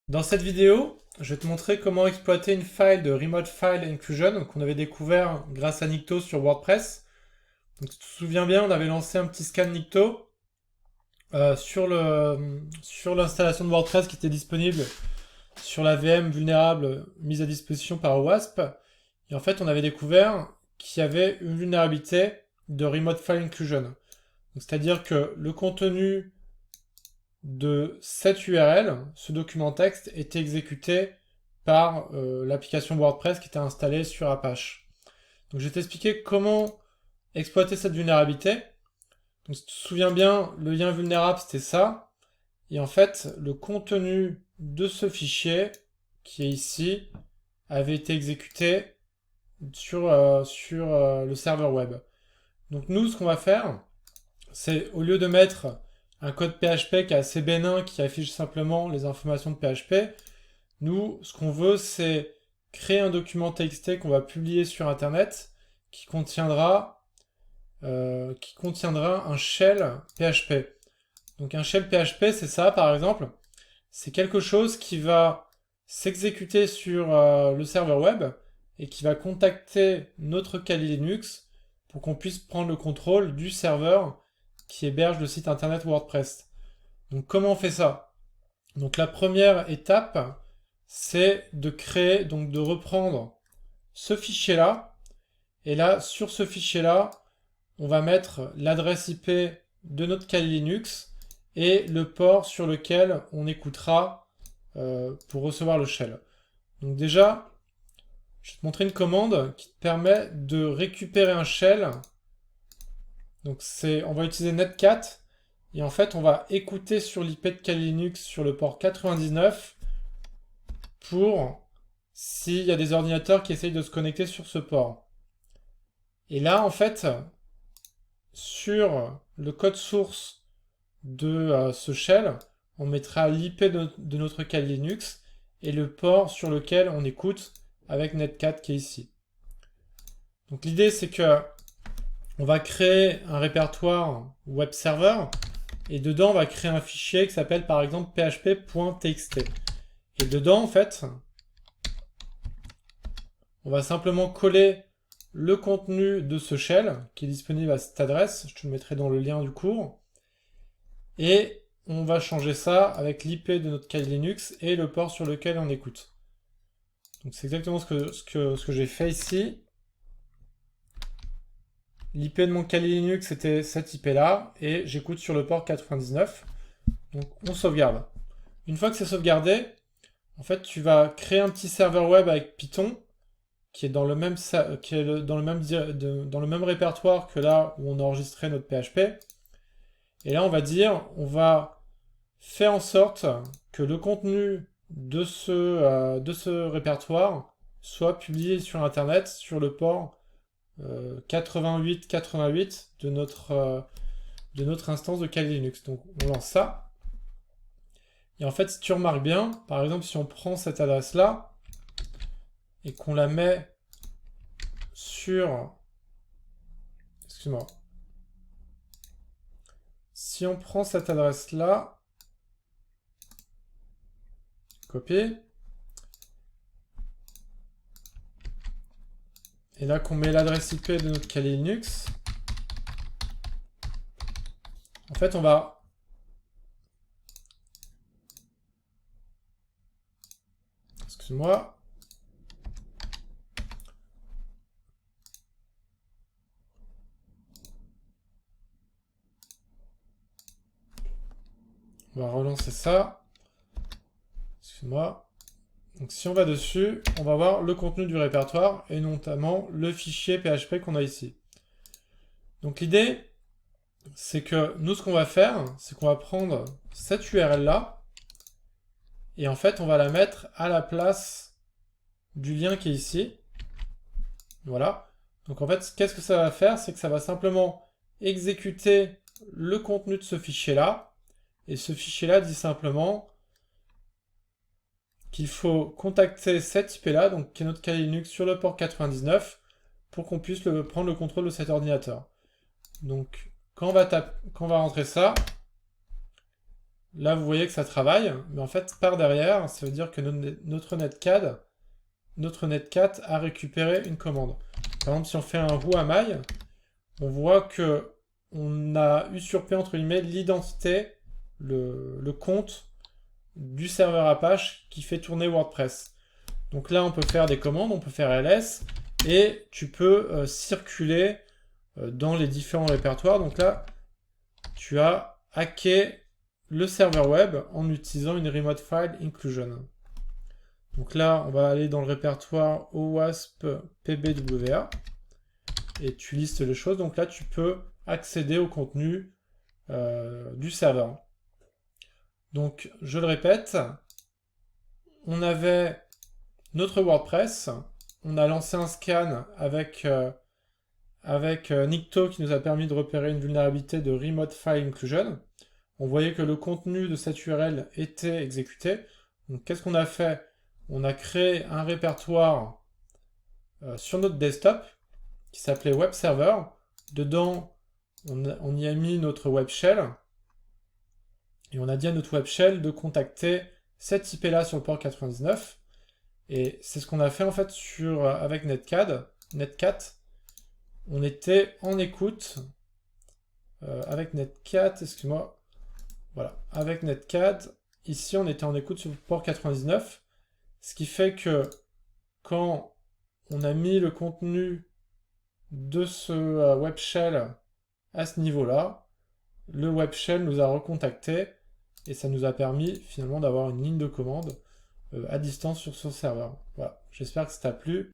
Dans cette vidéo, je vais te montrer comment exploiter une faille de Remote File Inclusion qu'on avait découvert grâce à Nikto sur WordPress. Donc, si tu te souviens bien, on avait lancé un petit scan Nikto sur l'installation de WordPress qui était disponible sur la VM vulnérable mise à disposition par WASP. Et en fait, on avait découvert qu'il y avait une vulnérabilité de Remote File Inclusion. C'est-à-dire que le contenu de cette URL, ce document texte, était exécuté par l'application WordPress qui était installée sur Apache. Donc je vais t'expliquer comment exploiter cette vulnérabilité. Donc si tu te souviens bien, le lien vulnérable c'était ça. Et en fait, le contenu de ce fichier, qui est ici, avait été exécuté sur le serveur web. Donc nous, ce qu'on va faire, c'est au lieu de mettre un code PHP qui est assez bénin, qui affiche simplement les informations de PHP, nous, ce qu'on veut, c'est créer un document TXT qu'on va publier sur Internet qui contiendra un shell PHP. Donc un shell PHP, c'est ça, par exemple. C'est quelque chose qui va s'exécuter sur le serveur web et qui va contacter notre Kali Linux pour qu'on puisse prendre le contrôle du serveur qui héberge le site internet WordPress. Donc comment on fait ça? Donc la première étape, c'est de créer, donc de reprendre ce fichier-là. Et là, sur ce fichier-là, on va mettre l'adresse IP de notre Kali Linux et le port sur lequel on écoutera pour recevoir le shell. Donc déjà, je vais te montrer une commande qui te permet de récupérer un shell. Donc on va utiliser netcat et en fait on va écouter sur l'IP de Kali Linux sur le port 99 pour s'il y a des ordinateurs qui essayent de se connecter sur ce port. Et là en fait sur le code source de ce shell, on mettra l'IP de notre Kali Linux et le port sur lequel on écoute avec netcat qui est ici. Donc l'idée c'est que on va créer un répertoire web server et dedans on va créer un fichier qui s'appelle par exemple php.txt. Et dedans en fait, on va simplement coller le contenu de ce shell qui est disponible à cette adresse, je te le mettrai dans le lien du cours, et on va changer ça avec l'IP de notre Kali Linux et le port sur lequel on écoute. Donc c'est exactement ce que j'ai fait ici. L'IP de mon Kali Linux c'était cette IP là et j'écoute sur le port 99. Donc on sauvegarde. Une fois que c'est sauvegardé, en fait tu vas créer un petit serveur web avec Python qui est dans le même répertoire que là où on a enregistré notre PHP. Et là on va dire, on va faire en sorte que le contenu de ce répertoire soit publié sur internet sur le port 88 de notre instance de Kali Linux. Donc on lance ça. Et en fait, si tu remarques bien, par exemple, si on prend cette adresse-là et qu'on la met sur... Excuse-moi. Si on prend cette adresse-là, copier, et là qu'on met l'adresse IP de notre Kali Linux, en fait on va excuse-moi, on va relancer ça, excuse-moi. Donc si on va dessus, on va voir le contenu du répertoire et notamment le fichier PHP qu'on a ici. Donc l'idée, c'est que nous ce qu'on va faire, c'est qu'on va prendre cette URL là et en fait on va la mettre à la place du lien qui est ici. Voilà. Donc en fait, qu'est-ce que ça va faire? C'est que ça va simplement exécuter le contenu de ce fichier là et ce fichier là dit simplement qu'il faut contacter cette IP là, donc qui est notre Kali Linux sur le port 99 pour qu'on puisse prendre le contrôle de cet ordinateur. Donc quand on va rentrer ça, Là, vous voyez que ça travaille, mais en fait, par derrière, ça veut dire que notre netcat a récupéré une commande. Par exemple, si on fait un who-am-I, on voit que on a usurpé, entre guillemets, l'identité, le compte du serveur Apache qui fait tourner WordPress. Donc là, on peut faire des commandes, on peut faire ls, et tu peux circuler dans les différents répertoires. Donc là, tu as hacké le serveur web en utilisant une remote file inclusion. Donc là, on va aller dans le répertoire OWASP PBWA et tu listes les choses. Donc là, tu peux accéder au contenu du serveur. Donc, je le répète, on avait notre WordPress, on a lancé un scan avec Nikto qui nous a permis de repérer une vulnérabilité de Remote File Inclusion. On voyait que le contenu de cette URL était exécuté. Donc, qu'est-ce qu'on a fait? On a créé un répertoire sur notre desktop qui s'appelait Web Server. Dedans, on y a mis notre web shell. Et on a dit à notre web shell de contacter cette IP-là sur le port 99. Et c'est ce qu'on a fait en fait avec Netcat. On était en écoute avec Netcat, excuse-moi. Voilà, avec Netcat, ici on était en écoute sur le port 99. Ce qui fait que quand on a mis le contenu de ce web shell à ce niveau-là, le web shell nous a recontacté et ça nous a permis finalement d'avoir une ligne de commande à distance sur ce serveur. Voilà, j'espère que ça t'a plu.